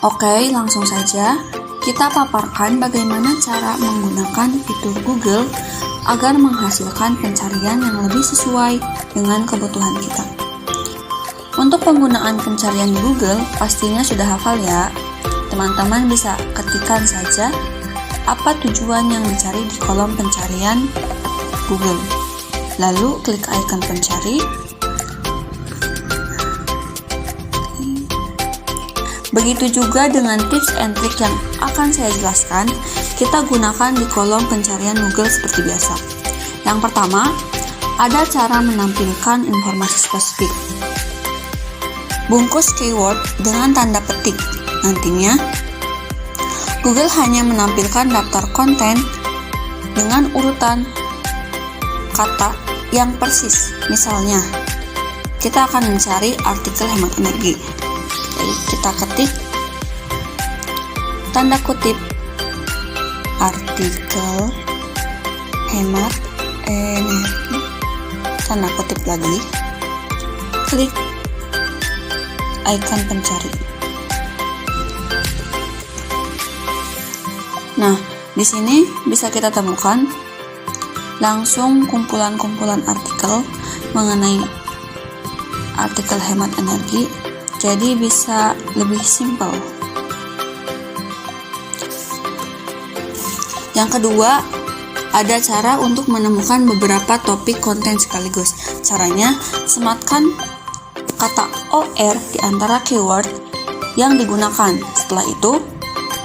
Oke, langsung saja kita paparkan bagaimana cara menggunakan fitur Google agar menghasilkan pencarian yang lebih sesuai dengan kebutuhan kita. Untuk penggunaan pencarian di Google, pastinya sudah hafal ya. Teman-teman bisa ketikkan saja apa tujuan yang dicari di kolom pencarian Google. Lalu klik icon pencari. Begitu juga dengan tips and trick yang akan saya jelaskan, kita gunakan di kolom pencarian Google seperti biasa. Yang pertama, ada cara menampilkan informasi spesifik. Bungkus keyword dengan tanda petik. Nantinya, Google hanya menampilkan daftar konten dengan urutan kata yang persis. Misalnya, kita akan mencari artikel hemat energi. Jadi kita ketik tanda kutip artikel hemat energi, tanda kutip lagi, klik icon pencari. Nah, di sini bisa kita temukan langsung kumpulan-kumpulan artikel mengenai artikel hemat energi. Jadi bisa lebih simpel. Yang kedua, ada cara untuk menemukan beberapa topik konten sekaligus. Caranya, sematkan kata OR di antara keyword yang digunakan. Setelah itu,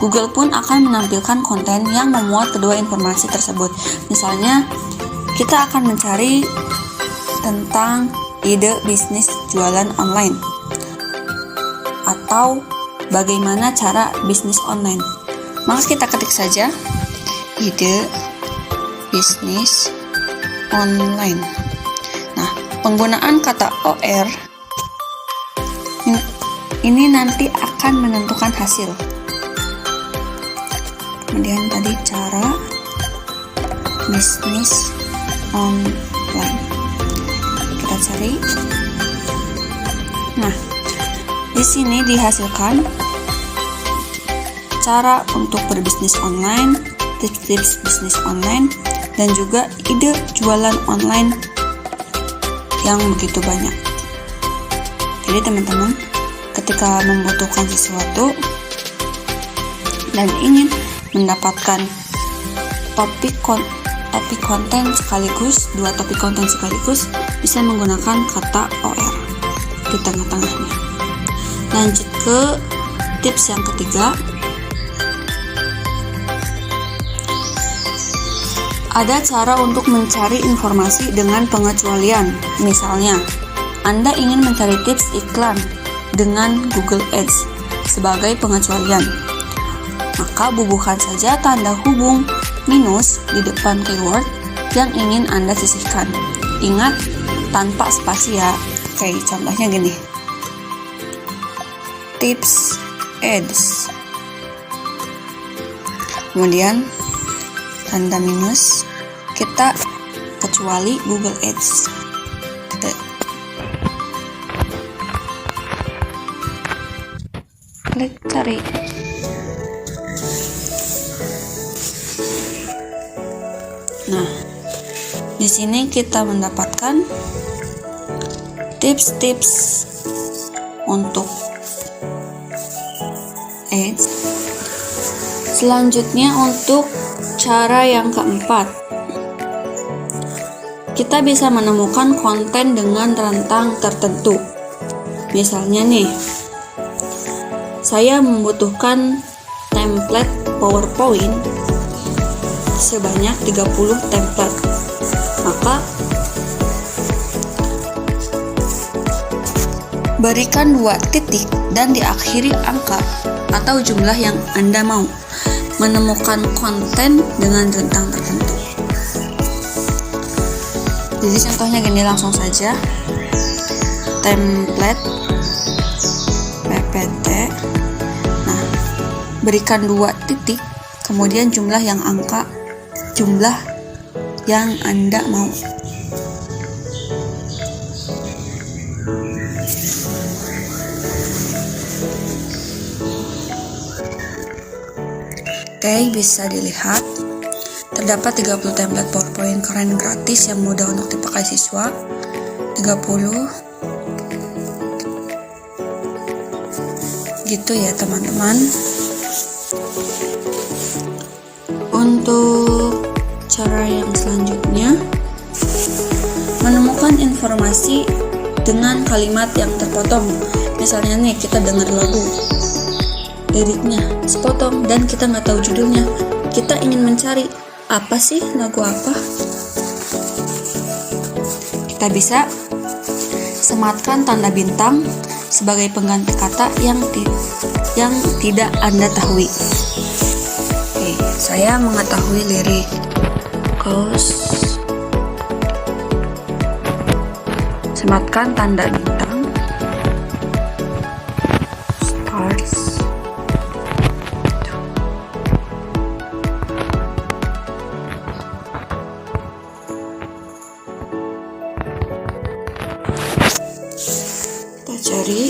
Google pun akan menampilkan konten yang memuat kedua informasi tersebut. Misalnya, kita akan mencari tentang ide bisnis jualan online atau bagaimana cara bisnis online. Maka kita ketik saja ide bisnis online. Nah, penggunaan kata OR ini nanti akan menentukan hasil. Kemudian tadi cara bisnis online. Kita cari. Nah, di sini dihasilkan cara untuk berbisnis online, tips-tips bisnis online, dan juga ide jualan online yang begitu banyak. Jadi teman-teman, ketika membutuhkan sesuatu dan ingin mendapatkan topik konten sekaligus, dua topik konten sekaligus, bisa menggunakan kata OR di tengah-tengahnya. Lanjut ke tips yang ketiga. Ada cara untuk mencari informasi dengan pengecualian. Misalnya, Anda ingin mencari tips iklan dengan Google Ads sebagai pengecualian. Maka bubuhkan saja tanda hubung minus di depan keyword yang ingin Anda sisihkan. Ingat, tanpa spasi ya. Oke, contohnya gini. Tips ads, kemudian tanda minus, kita kecuali Google Ads. Kita klik cari. Nah, di sini kita mendapatkan tips-tips untuk ads. Selanjutnya untuk cara yang keempat, kita bisa menemukan konten dengan rentang tertentu. Misalnya nih, saya membutuhkan template PowerPoint sebanyak 30 template. Maka berikan 2 titik dan diakhiri angka atau jumlah yang Anda mau. Menemukan konten dengan rentang tertentu. Jadi contohnya gini, langsung saja. Template PPT. Nah, berikan 2 titik, kemudian jumlah yang Anda mau. Oke, bisa dilihat. Terdapat 30 template PowerPoint keren gratis yang mudah untuk dipakai siswa. 30. Gitu ya teman-teman. Untuk cara yang selanjutnya, menemukan informasi dengan kalimat yang terpotong. Misalnya nih, kita dengar lagu, liriknya sepotong dan kita nggak tahu judulnya. Kita ingin mencari apa sih lagu apa. Kita bisa sematkan tanda bintang sebagai pengganti kata yang tidak Anda tahui. Oke, saya mengetahui lirik Close. Sematkan tanda bintang. Stars. Kita cari.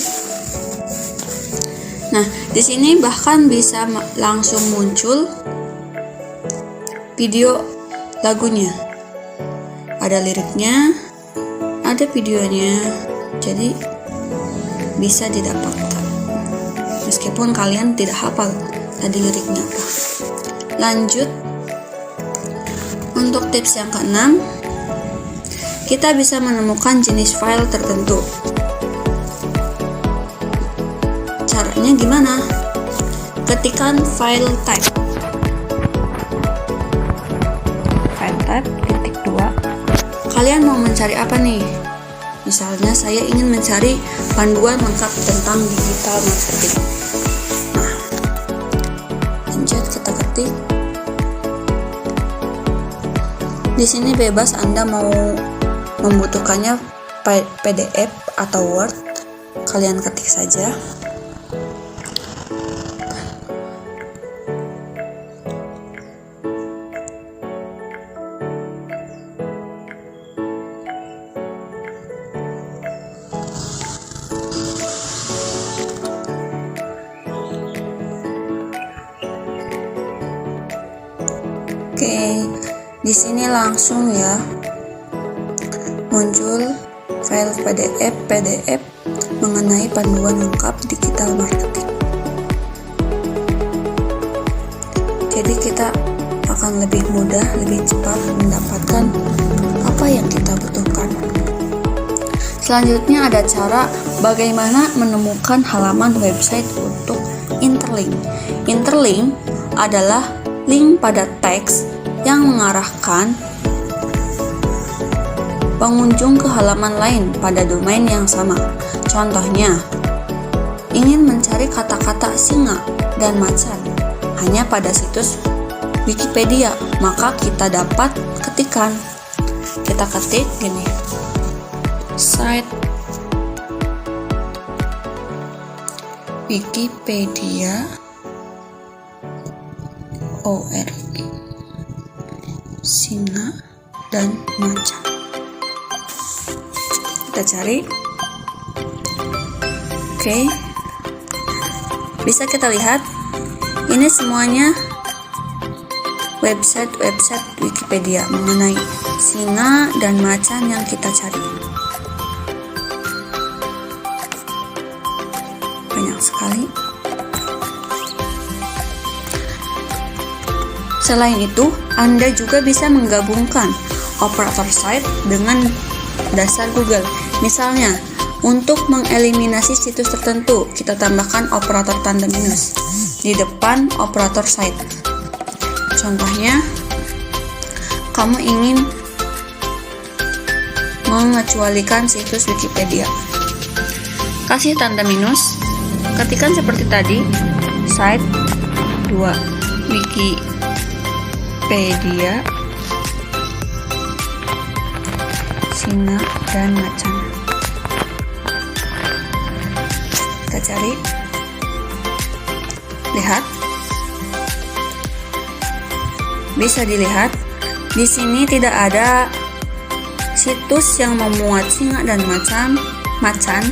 Nah, di sini bahkan bisa langsung muncul video lagunya. Ada liriknya, ada videonya, jadi bisa didapatkan. Meskipun kalian tidak hafal tadi liriknya apa. Lanjut, untuk tips yang keenam, kita bisa menemukan jenis file tertentu. Caranya gimana? Ketikkan file type. File type titik 2. Kalian mau mencari apa nih? Misalnya saya ingin mencari panduan lengkap tentang digital marketing. Nah, lanjut kita ketik. Di sini bebas Anda mau membutuhkannya PDF atau Word. Kalian ketik saja. Oke, di sini langsung ya muncul file PDF mengenai panduan lengkap digital marketing. Jadi kita akan lebih mudah, lebih cepat mendapatkan apa yang kita butuhkan. Selanjutnya ada cara bagaimana menemukan halaman website untuk interlink. Interlink adalah link pada teks yang mengarahkan pengunjung ke halaman lain pada domain yang sama. Contohnya, ingin mencari kata-kata singa dan macan hanya pada situs Wikipedia, maka kita dapat ketikan. Kita ketik gini, site Wikipedia ORG singa dan macan. Kita cari. Oke. Bisa kita lihat ini semuanya website Wikipedia mengenai singa dan macan yang kita cari. Banyak sekali. Selain itu, Anda juga bisa menggabungkan operator site dengan dasar Google. Misalnya, untuk mengeliminasi situs tertentu, kita tambahkan operator tanda minus di depan operator site. Contohnya, kamu ingin mengecualikan situs Wikipedia. Kasih tanda minus, ketikkan seperti tadi, site 2 Wikipedia singa dan macan. Kita cari. Lihat. Bisa dilihat, di sini tidak ada situs yang memuat singa dan macan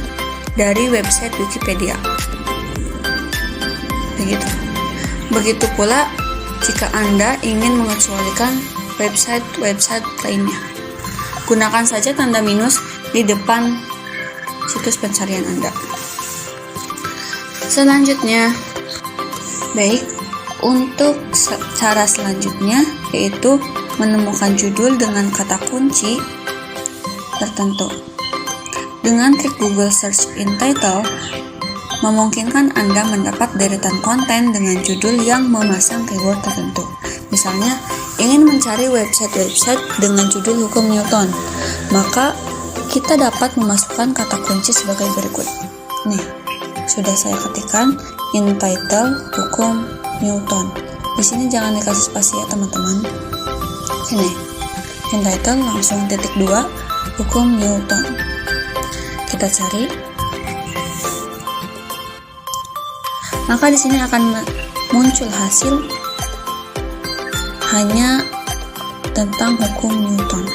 dari website Wikipedia. Begitu pula jika Anda ingin mengecualikan website-website lainnya. Gunakan saja tanda minus di depan situs pencarian Anda. Selanjutnya, untuk cara selanjutnya yaitu menemukan judul dengan kata kunci tertentu. Dengan trik Google Search in Title, memungkinkan Anda mendapat deretan konten dengan judul yang memasang keyword tertentu. Misalnya, ingin mencari website-website dengan judul Hukum Newton, maka kita dapat memasukkan kata kunci sebagai berikut. Nih, sudah saya ketikkan in title Hukum Newton. Di sini jangan dikasih spasi ya teman-teman. Sini, in title langsung titik 2 Hukum Newton. Kita cari. Maka di sini akan muncul hasil hanya tentang hukum Newton.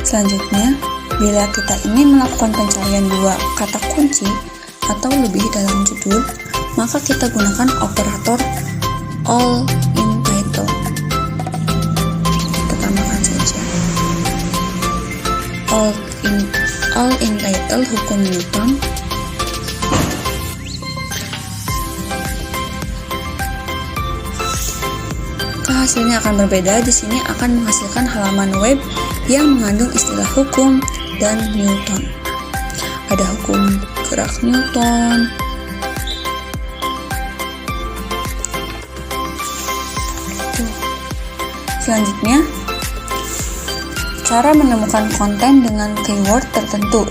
Selanjutnya, bila kita ingin melakukan pencarian dua kata kunci atau lebih dalam judul, maka kita gunakan operator all in title. Kita tambahkan saja all in title hukum Newton. Hasilnya akan berbeda. Di sini akan menghasilkan halaman web yang mengandung istilah hukum dan Newton. Ada hukum gerak Newton, selanjutnya, cara menemukan konten dengan keyword tertentu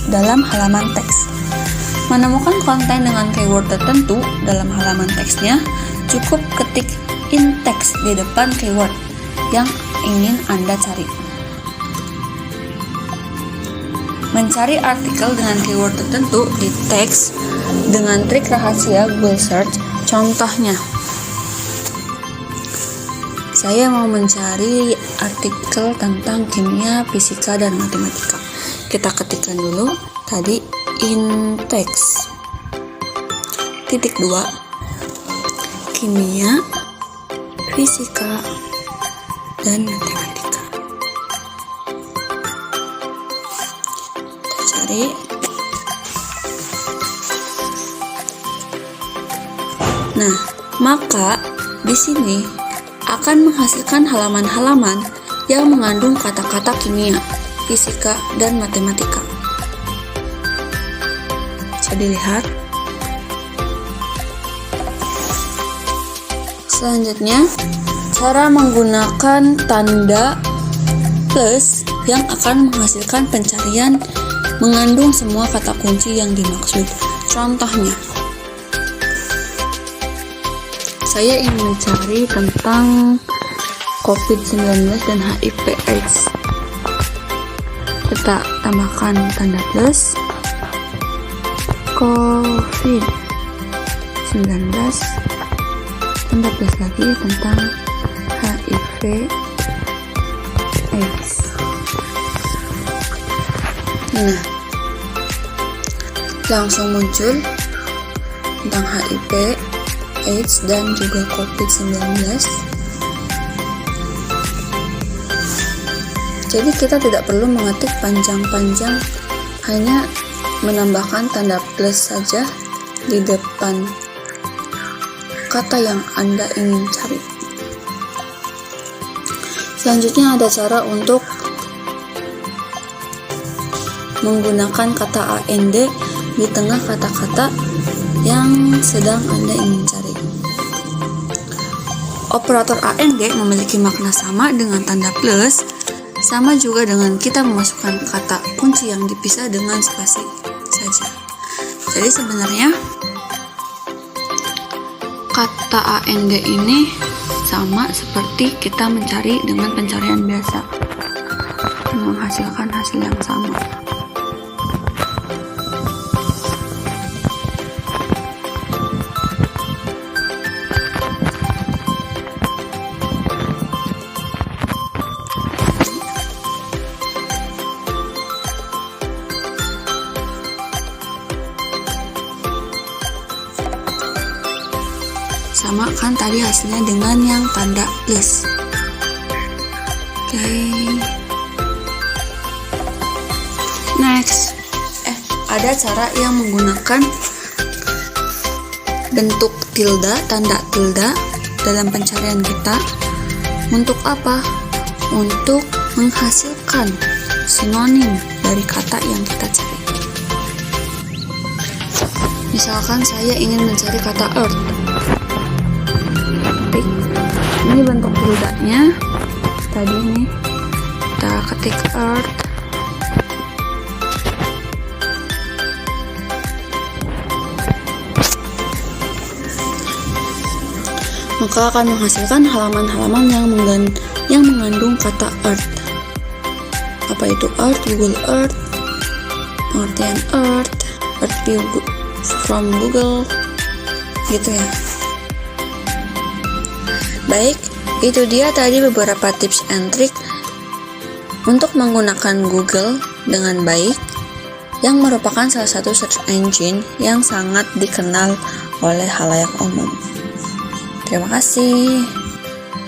dalam halaman teks. Menemukan konten dengan keyword tertentu dalam halaman teksnya, cukup ketik in text di depan keyword yang ingin Anda cari. Mencari artikel dengan keyword tertentu di teks dengan trik rahasia Google Search. Contohnya, saya mau mencari artikel tentang kimia, fisika, dan matematika. Kita ketikkan dulu tadi in text titik 2 kimia, fisika, dan matematika. Kita cari. Nah, maka di sini akan menghasilkan halaman-halaman yang mengandung kata-kata kimia, fisika, dan matematika. Bisa dilihat. Selanjutnya, cara menggunakan tanda plus yang akan menghasilkan pencarian mengandung semua kata kunci yang dimaksud. Contohnya, saya ingin mencari tentang COVID-19 dan HIV/AIDS. Kita tambahkan tanda plus COVID-19, tanda plus lagi tentang HIV/AIDS. Nah, langsung muncul tentang HIV, AIDS, dan juga COVID-19. Jadi kita tidak perlu mengetik panjang-panjang, hanya menambahkan tanda plus saja di depan kata yang Anda ingin cari. Selanjutnya ada cara untuk menggunakan kata AND di tengah kata-kata yang sedang Anda ingin cari. Operator AND memiliki makna sama dengan tanda plus, sama juga dengan kita memasukkan kata kunci yang dipisah dengan spasi saja. Jadi sebenarnya kata AND ini sama seperti kita mencari dengan pencarian biasa, menghasilkan hasil yang sama. samakan tadi hasilnya dengan yang tanda plus. Oke. Next. Ada cara yang menggunakan bentuk tilde, tanda tilde dalam pencarian kita. Untuk apa? Untuk menghasilkan sinonim dari kata yang kita cari. Misalkan saya ingin mencari kata earth. Ketik. Ini bentuk tildanya. Tadi nih kita ketik earth. Maka akan menghasilkan halaman-halaman yang mengandung kata earth. Apa itu earth? Google Earth, pengertian earth view from Google, gitu ya. Baik, itu dia tadi beberapa tips and trick untuk menggunakan Google dengan baik, yang merupakan salah satu search engine yang sangat dikenal oleh khalayak umum. Terima kasih.